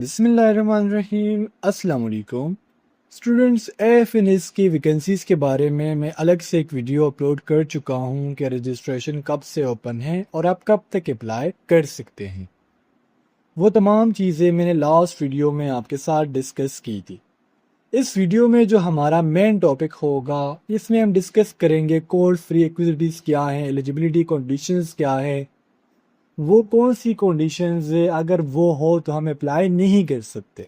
बिस्मिल्लाहिर्रहमानिर्रहीम। अस्सलाम वालेकुम स्टूडेंट्स। एफएनएस की वैकेंसीज़ के बारे में मैं अलग से एक वीडियो अपलोड कर चुका हूं कि रजिस्ट्रेशन कब से ओपन है और आप कब तक अप्लाई कर सकते हैं। वो तमाम चीज़ें मैंने लास्ट वीडियो में आपके साथ डिस्कस की थी। इस वीडियो में जो हमारा मेन टॉपिक होगा, इसमें हम डिस्कस करेंगे कोर्स फ्री एक्विजिटिव क्या हैं, एलिजिबिलिटी कंडीशंस क्या है, वो कौन सी कंडीशंस है, अगर वो हो तो हम अप्लाई नहीं कर सकते।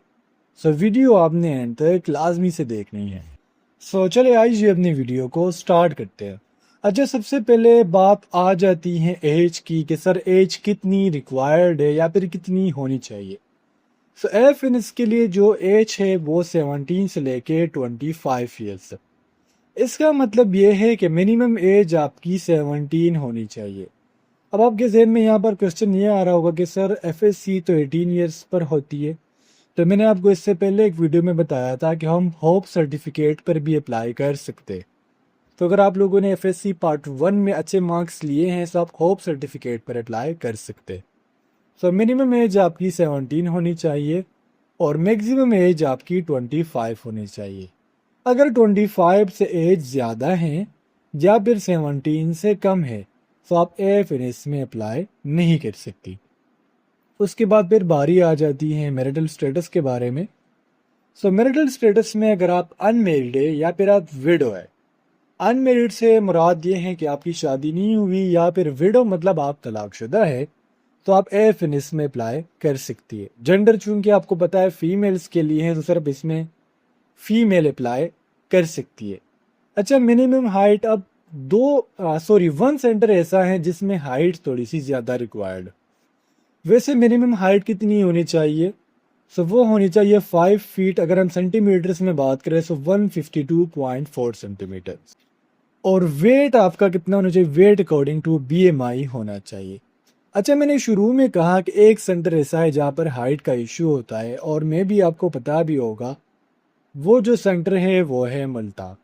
वीडियो आपने एंड तक लाजमी से देखनी है। चले आइए अपनी वीडियो को स्टार्ट करते हैं। अच्छा, सबसे पहले बात आ जाती है एज की कि सर एज कितनी रिक्वायर्ड है या फिर कितनी होनी चाहिए। एफ इन इसके लिए जो एज है वो 17 से लेके 25 ईयर्स। इसका मतलब ये है कि मिनिमम एज आपकी 17 होनी चाहिए। अब आपके जहन में यहाँ पर क्वेश्चन ये आ रहा होगा कि सर एफएससी तो 18 ईयर्स पर होती है। तो मैंने आपको इससे पहले एक वीडियो में बताया था कि हम होप सर्टिफिकेट पर भी अप्लाई कर सकते। तो अगर आप लोगों ने एफएससी पार्ट 1 में अच्छे मार्क्स लिए हैं तो आप होप सर्टिफिकेट पर अप्लाई कर सकते। मिनिमम एज आपकी 17 होनी चाहिए और मैक्सिमम एज आपकी 25 होनी चाहिए। अगर 25 से एज ज़्यादा है या फिर 17 से कम है तो आप एफ में अप्लाई नहीं कर सकती। उसके बाद फिर बारी आ जाती है मैरिटल स्टेटस के बारे में। मैरिटल स्टेटस में अगर आप अनमेरिड है या फिर आप विडो है, अनमेरिड से मुराद ये है कि आपकी शादी नहीं हुई, या फिर विडो मतलब आप तलाकशुदा है, तो आप एफ में अप्लाई कर सकती है। जेंडर चूंकि आपको पता है फीमेल्स के लिए है तो सिर्फ इसमें फीमेल अप्लाई कर सकती है। अच्छा, मिनिमम हाइट अब वन सेंटर ऐसा है जिसमें हाइट थोड़ी सी ज़्यादा रिक्वायर्ड। वैसे मिनिमम हाइट कितनी होनी चाहिए? वो होनी चाहिए 5 फीट। अगर हम सेंटीमीटर्स में बात करें 152.4 सेंटीमीटर। और वेट आपका कितना होना चाहिए? वेट अकॉर्डिंग टू बीएमआई होना चाहिए। अच्छा, मैंने शुरू में कहा कि एक सेंटर ऐसा है जहाँ पर हाइट का इशू होता है, और मे भी आपको पता भी होगा वो जो सेंटर है वो है मुल्तान।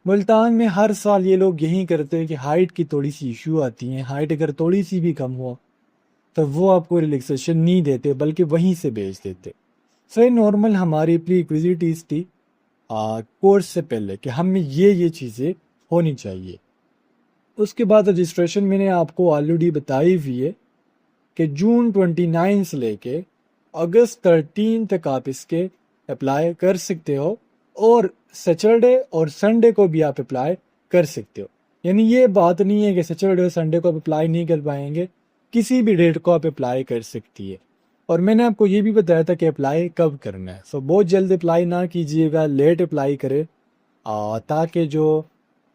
मुल्तान में हर साल ये लोग यही करते हैं कि हाइट की थोड़ी सी इशू आती है, हाइट अगर थोड़ी सी भी कम हो तो वो आपको रिलैक्सेशन नहीं देते बल्कि वहीं से भेज देते। ये नॉर्मल हमारी प्री इक्विजिटीज थी कोर्स से पहले कि हमें ये चीज़ें होनी चाहिए। उसके बाद रजिस्ट्रेशन मैंने आपको ऑलरेडी बताई हुई है कि जून 29 से लेके अगस्त 13 तक आप इसके अप्लाई कर सकते हो, और सैटरडे और संडे को भी आप अप्लाई कर सकते हो। यानी ये बात नहीं है कि सैटरडे और संडे को आप अप्लाई नहीं कर पाएंगे, किसी भी डेट को आप अप्लाई कर सकती है। और मैंने आपको ये भी बताया था कि अप्लाई कब करना है। बहुत जल्द अप्लाई ना कीजिएगा, लेट अप्लाई करें ताकि जो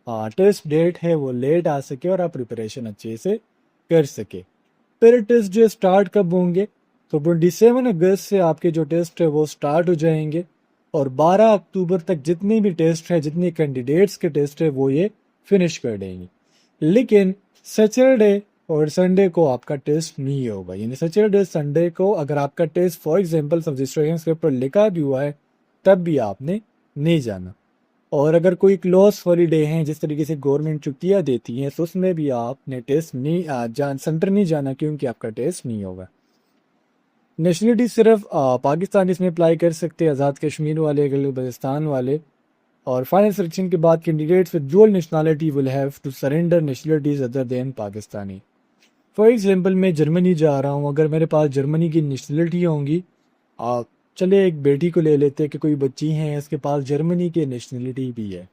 टेस्ट डेट है वो लेट आ सके और आप प्रिपरेशन अच्छे से कर सके। फिर टेस्ट जो स्टार्ट कब होंगे? तो 27 अगस्त से आपके जो टेस्ट है वो स्टार्ट हो जाएंगे, और 12 अक्टूबर तक जितने भी टेस्ट है, जितने कैंडिडेट्स के टेस्ट है वो ये फिनिश कर देंगे। लेकिन सैटरडे और संडे को आपका टेस्ट नहीं होगा। यानी सैटरडे संडे को अगर आपका test for example registration script पर लिखा भी हुआ है तब भी आपने नहीं जाना। और अगर कोई क्लोज हॉलीडे हैं, जिस तरीके से गवर्नमेंट छुट्टियां देती हैं, तो उसमें भी आपने टेस्ट नहीं सेंटर नहीं जाना, क्योंकि आपका टेस्ट नहीं होगा। नेशनलिटी सिर्फ पाकिस्तान इसमें अप्लाई कर सकते हैं, आज़ाद कश्मीर वाले, बलूचिस्तान वाले। और फाइनल सिलेक्शन के बाद candidates with dual nationality will have to surrender nationalities other than Pakistani. For example मैं जर्मनी जा रहा हूँ, अगर मेरे पास जर्मनी की नेशनलिटी होंगी, चले एक बेटी को ले लेते कि कोई बच्ची है इसके पास जर्मनी की नेशनलिटी भी है।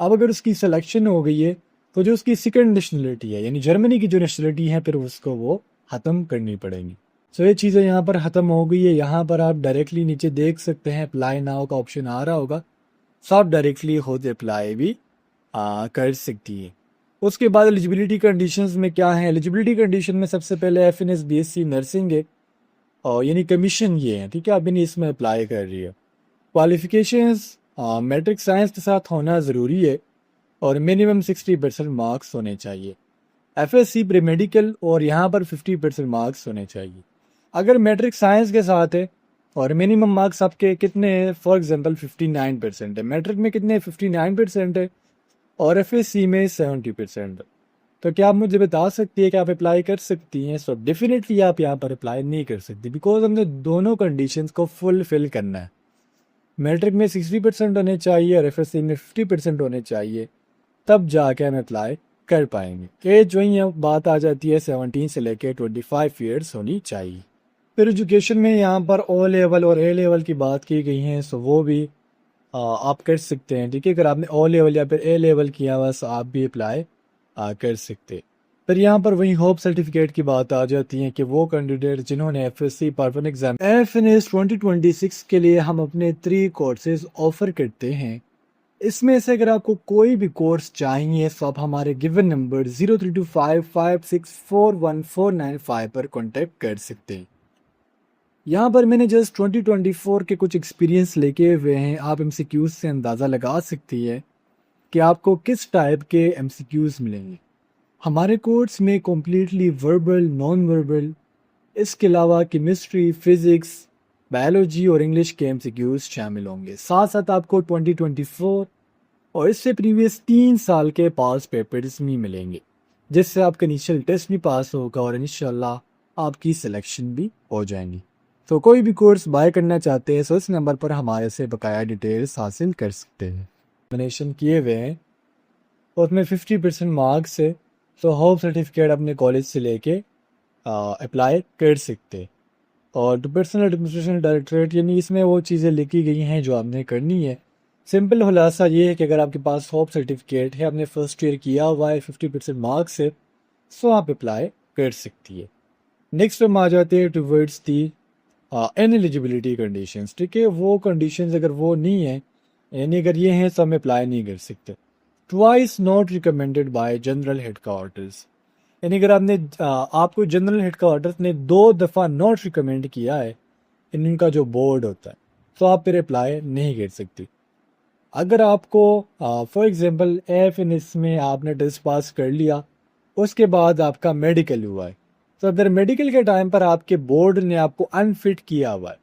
अब अगर उसकी सिलेक्शन हो गई है तो जो उसकी सेकंड नेशनलिटी है, यानी जर्मनी की जो नेशनलिटी है, फिर उसको वो ख़त्म करनी पड़ेगी। ये चीज़ें यहाँ पर ख़त्म हो गई है। यहाँ पर आप डायरेक्टली नीचे देख सकते हैं अप्लाई नाउ का ऑप्शन आ रहा होगा, सो आप डायरेक्टली खुद अप्लाई भी कर सकती है। उसके बाद एलिजिबिलिटी कंडीशंस में क्या है? एलिजिबिलिटी कंडीशन में सबसे पहले एफएनएस बीएससी नर्सिंग है, और यानी कमीशन ये है, ठीक है, आप इन्हें इसमें अप्लाई कर रही है। क्वालिफिकेशंस मैट्रिक साइंस के साथ होना ज़रूरी है, और मिनिमम 60% मार्क्स होने चाहिए। एफएससी प्री मेडिकल, और यहाँ पर 50% मार्क्स होने चाहिए। अगर मैट्रिक साइंस के साथ है और मिनिमम मार्क्स आपके कितने हैं, फॉर एग्जांपल 59% है, मैट्रिक में कितने 59% है, और एफएससी में 70% है। तो क्या आप मुझे बता सकती है कि आप अप्लाई कर सकती हैं? सो डेफिनेटली आप यहाँ पर अप्लाई नहीं कर सकती, बिकॉज हमने दोनों कंडीशंस को फुलफिल करना है। मैट्रिक में 60% होने चाहिए और एफएससी में 50% होने चाहिए, तब जाके हम अप्लाई कर पाएंगे। एज वही है, बात आ जाती है 17 से लेके 25 ईयर्स होनी चाहिए। फिर एजुकेशन में यहाँ पर ओ लेवल और ए लेवल की बात की गई है, सो वो भी आप कर सकते हैं। ठीक है, अगर आपने ओ लेवल या फिर ए लेवल किया हुआ तो आप भी अप्लाई कर सकते। फिर यहाँ पर वही होप सर्टिफिकेट की बात आ जाती है कि वो कैंडिडेट जिन्होंने एफएससी पार्ट 1 एग्जाम एफएनएस 2026 के लिए हम अपने 3 कोर्सेज ऑफर करते हैं। इसमें से अगर आपको कोई भी कोर्स चाहिए तो आप हमारे गिवन नंबर 0325564149 पर कॉन्टेक्ट कर सकते हैं। यहाँ पर मैंने जस्ट 2024 के कुछ एक्सपीरियंस लेके हुए हैं। आप एमसीक्यूज से अंदाज़ा लगा सकती है कि आपको किस टाइप के एमसीक्यूज मिलेंगे। हमारे कोर्स में कम्प्लीटली वर्बल, नॉन वर्बल, इसके अलावा केमिस्ट्री, फिज़िक्स, बायोलॉजी और इंग्लिश के एमसीक्यूज शामिल होंगे। साथ साथ आपको 2024 और इससे प्रीवियस 3 साल के पास पेपर्स भी मिलेंगे, जिससे आपका इनिशियल टेस्ट भी पास होगा और इंशाल्लाह आपकी सिलेक्शन भी हो जाएंगी। तो कोई भी कोर्स बाय करना चाहते हैं तो इस नंबर पर हमारे से बकाया डिटेल्स हासिल कर सकते हैं। एग्जामिनेशन किए हुए हैं और उसमें 50% मार्क्स है, तो होप सर्टिफिकेट अपने कॉलेज से लेके अप्लाई कर सकते हैं। और पर्सनल एडमिनिस्ट्रेशन डायरेक्टरेट, यानी इसमें वो चीज़ें लिखी गई हैं जो आपने करनी है। सिंपल खुलासा ये है कि अगर आपके पास होप सर्टिफिकेट है, आपने फर्स्ट ईयर किया हुआ है, 50% मार्क्स है, सो आप अप्लाई कर सकती है। नेक्स्ट हम आ जाते हैं टूवर्ड्स दी इनएलिजिबिलिटी कंडीशंस। ठीक है, वो कंडीशंस अगर वो नहीं है, यानी अगर ये हैं तो हम अप्लाई नहीं कर सकते। Twice not recommended by general headquarters, यानी अगर आपको जनरल हेडक्वार्टर्स ने 2 दफ़ा नॉट रिकमेंड किया है इनका जो बोर्ड होता है, तो आप फिर अप्लाई नहीं कर सकती। अगर आपको फॉर एग्जांपल एफएनएस में आपने टेस्ट पास कर लिया, उसके बाद आपका मेडिकल हुआ है, तो अगर मेडिकल के टाइम पर आपके बोर्ड ने आपको अनफिट किया हुआ है,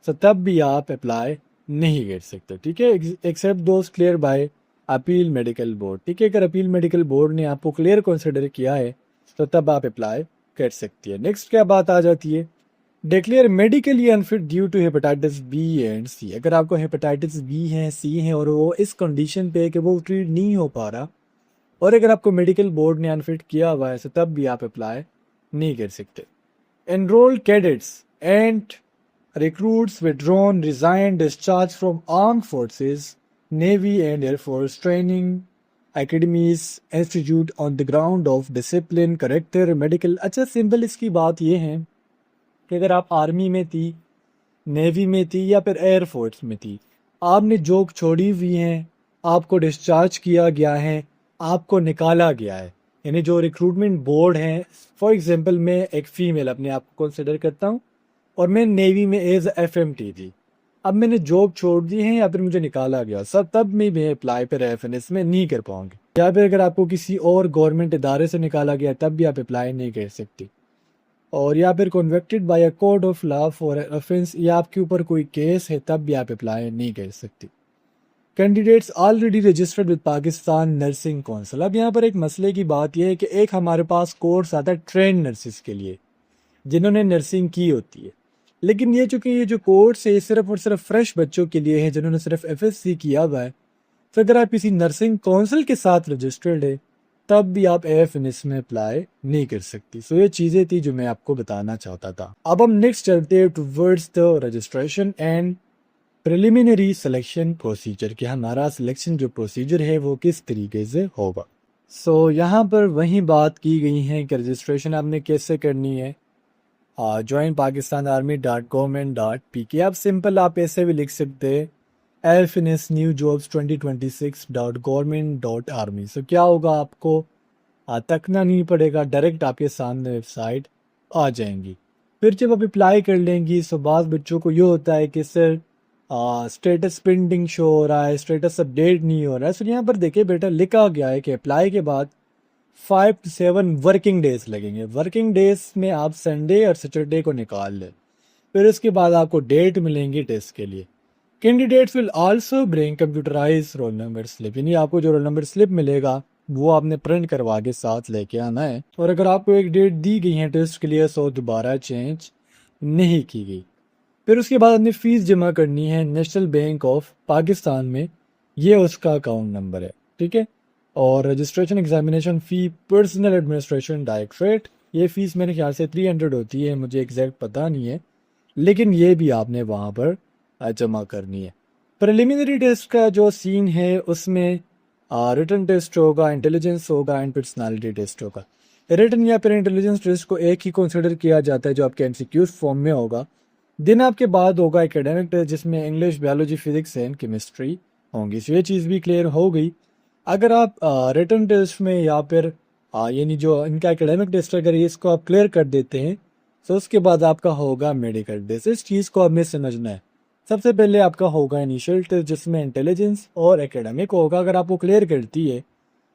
तो तब भी आप अप्लाई नहीं कर सकते। ठीक है, except those clear by appeal medical board. ठीक है, अगर अपील मेडिकल बोर्ड ने आपको क्लियर कंसिडर किया है तो तब आप अप्लाई कर सकती है। नेक्स्ट क्या बात आ जाती है, declared medically unfit due to hepatitis B and C. अगर आपको हेपेटाइटिस बी है, सी है और वो इस कंडीशन पे है कि वो ट्रीट नहीं हो पा रहा, और अगर आपको मेडिकल बोर्ड ने अनफिट किया हुआ है, तो तब भी आप अप्लाई नहीं कर सकते। Enrolled cadets and recruits withdrawn, resigned, discharged from armed forces, navy and air force training academies, institute on the ground of discipline, character, medical। अच्छा, सिंपल इसकी बात ये है कि अगर आप आर्मी में थी, नेवी में थी या फिर एयर फोर्स में थी, आपने जॉब छोड़ी हुई है, आपको डिस्चार्ज किया गया है, आपको निकाला गया है, यानी जो रिक्रूटमेंट बोर्ड है, फॉर एग्जांपल मैं एक फ़ीमेल अपने आप को कंसिडर करता हूँ और मैं नेवी में एज एफएमटी थी, अब मैंने जॉब छोड़ दी है या फिर मुझे निकाला गया, सब तब मैं अप्लाई पर एफएनएस में नहीं कर पाऊंगी। या फिर अगर आपको किसी और गवर्नमेंट इदारे से निकाला गया, तब भी आप अप्लाई नहीं कर सकती। और या फिर convicted by a court of law for offence, या आपके ऊपर कोई केस है, तब भी आप अप्लाई नहीं कर सकती। Candidates already registered with Pakistan nursing council. अब यहाँ पर एक मसले की बात यह है कि एक हमारे पास कोर्स आता है ट्रेन नर्सिस के लिए, जिन्होंने नर्सिंग की होती है, लेकिन ये चूंकि ये जो कोर्स है सिर्फ और सिर्फ फ्रेश बच्चों के लिए है जिन्होंने सिर्फ एफएससी किया हुआ है, तो अगर आप किसी नर्सिंग काउंसिल के साथ रजिस्टर्ड है, तब भी आप एफएनएस में अप्लाई नहीं कर सकती। सो ये चीज़ें थी जो मैं आपको बताना चाहता था। अब हम नेक्स्ट चलते हैं towards the registration and preliminary selection procedure, कि हमारा सिलेक्शन जो प्रोसीजर है वो किस तरीके से होगा। सो यहाँ पर वही बात की गई है कि रजिस्ट्रेशन आपने कैसे करनी है। joinpakistanarmy.government.pk, आप सिंपल आप ऐसे भी लिख सकते हैं alfinisnewjobs2026.government.army। सो क्या होगा, आपको तकना नहीं पड़ेगा, डायरेक्ट आपके सामने वेबसाइट आ जाएंगी। फिर जब आप अप्लाई कर लेंगी, सो बाद बच्चों को ये होता है कि सर स्टेटस पेंडिंग शो हो रहा है, स्टेटस अपडेट नहीं हो रहा है। सो यहाँ पर देखिए बेटा, लिखा गया है कि अप्लाई के बाद 5 to 7 वर्किंग डेज लगेंगे। वर्किंग डेज में आप संडे और सैटरडे को निकाल लें, फिर उसके बाद आपको डेट मिलेंगी टेस्ट के लिए। Candidates will also bring computerize roll number slip, यानी आपको जो रोल नंबर स्लिप मिलेगा वो आपने प्रिंट करवा के साथ लेके आना है। और अगर आपको एक डेट दी गई है टेस्ट के लिए, सो दोबारा चेंज नहीं की गई। फिर उसके बाद आपने फ़ीस जमा करनी है नेशनल बैंक ऑफ पाकिस्तान में, ये उसका अकाउंट नंबर है, ठीक है। और रजिस्ट्रेशन एग्जामिनेशन फ़ी पर्सनल एडमिनिस्ट्रेशन डायरेक्टरेट, ये फ़ीस मेरे ख्याल से 300 होती है, मुझे एग्जैक्ट पता नहीं है, लेकिन ये भी आपने वहाँ पर जमा करनी है। प्रिलिमिनरी टेस्ट का जो सीन है उसमें रिटन टेस्ट होगा, इंटेलिजेंस होगा एंड पर्सनालिटी टेस्ट होगा। रिटन या फिर इंटेलिजेंस टेस्ट को एक ही कंसिडर किया जाता है जो आपके एमसीक्यूज फॉर्म में होगा। दिन आपके बाद होगा एकेडमिक टेस्ट जिसमें English, biology, physics and chemistry होंगी। सो ये चीज़ भी क्लियर हो गई। अगर आप रिटन टेस्ट में या फिर यानी जो इनका एकेडमिक टेस्ट अगर ये इसको आप क्लियर कर देते हैं तो उसके बाद आपका होगा मेडिकल टेस्ट। इस चीज़ को हमें समझना है। सबसे पहले आपका होगा इनिशियल टेस्ट जिसमें इंटेलिजेंस और एकेडमिक होगा, अगर आपको क्लियर करती है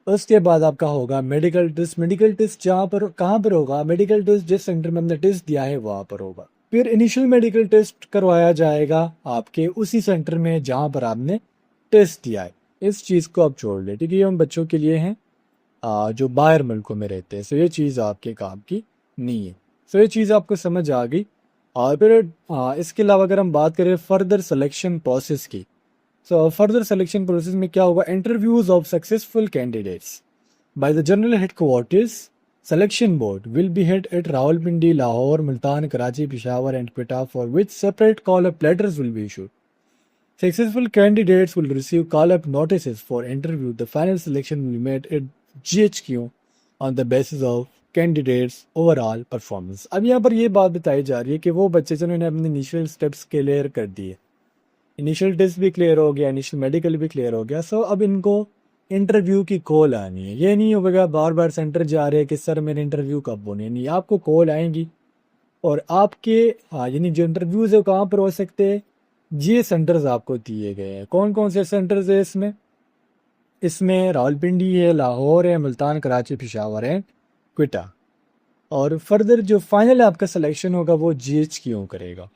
उसके बाद आपका होगा मेडिकल टेस्ट। मेडिकल टेस्ट जहाँ पर कहाँ पर होगा, मेडिकल टेस्ट जिस सेंटर में हमने टेस्ट दिया है वहाँ पर होगा। फिर इनिशियल मेडिकल टेस्ट करवाया जाएगा आपके उसी सेंटर में जहाँ पर आपने टेस्ट दिया है। इस चीज़ को आप छोड़ लें, ठीक है। ये हम बच्चों के लिए हैं जो बाहर मुल्कों में रहते हैं। सो ये चीज़ आपके काम की नहीं है। सो ये चीज़ आपको समझ आ गई। और फिर इसके अलावा अगर हम बात करें फर्दर सिलेक्शन प्रोसेस की, सो फर्दर सिलेक्शन प्रोसेस में क्या होगा, interviews of successful candidates by the general headquarters selection board will be held at Rawalpindi, Lahore, Multan, Karachi, Peshawar and Quetta, for which separate call-up letters will be issued. Successful candidates will receive call-up notices for interview. The final selection will be made at GHQ on the basis of candidates overall performance. अब यहाँ पर ये बात बताई जा रही है कि वो बच्चे जिन्होंने अपने इनिशियल स्टेप्स क्लियर कर दिए, इनिशियल टेस्ट भी क्लियर हो गया, इनिशियल मेडिकल भी क्लियर हो गया, सो अब इनको इंटरव्यू की कॉल आनी है। ये नहीं होगा बार बार सेंटर जा रहे हैं कि सर मेरे इंटरव्यू कब होने, नहीं, आपको कॉल आएंगी और आपके यानी जो इंटरव्यूज़ है कहाँ पर हो सकते हैं, ये सेंटर्स आपको दिए गए हैं। कौन कौन से सेंटर्स है इसमें, इसमें रावलपिंडी है, लाहौर है, मुल्तान, कराची, पेशावर है, क्विटा। और फर्दर जो फाइनल आपका सिलेक्शन होगा वो GHQ करेगा।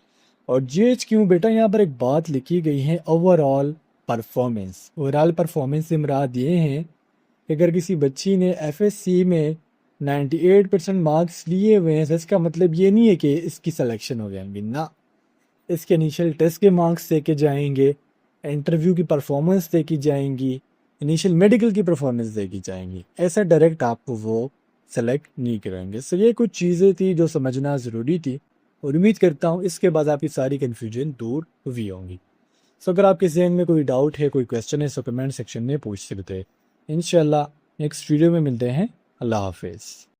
और GHQ बेटा यहाँ पर एक बात लिखी गई है, ओवरऑल परफॉर्मेंस। ओवरऑल परफॉर्मेंस से मुराद ये हैं कि अगर किसी बच्ची ने FSC में 98% मार्क्स लिए हुए हैं तो इसका मतलब ये नहीं है कि इसकी सिलेक्शन हो जाएंगी ना, इसके इनिशियल टेस्ट के मार्क्स देके जाएंगे, इंटरव्यू की परफॉर्मेंस देखी जाएंगी, इनिशियल मेडिकल की परफॉर्मेंस देखी जाएंगी। ऐसा डायरेक्ट आपको वो सेलेक्ट नहीं करेंगे। सो ये कुछ चीज़ें थी जो समझना ज़रूरी थी और उम्मीद करता हूँ इसके बाद आपकी सारी कन्फ्यूजन दूर हुई होंगी। सो अगर आपके जहन में कोई डाउट है, कोई क्वेश्चन है, सो कमेंट सेक्शन में पूछ सकते हैं। इंशाल्लाह नेक्स्ट वीडियो में मिलते हैं। अल्लाह हाफिज़।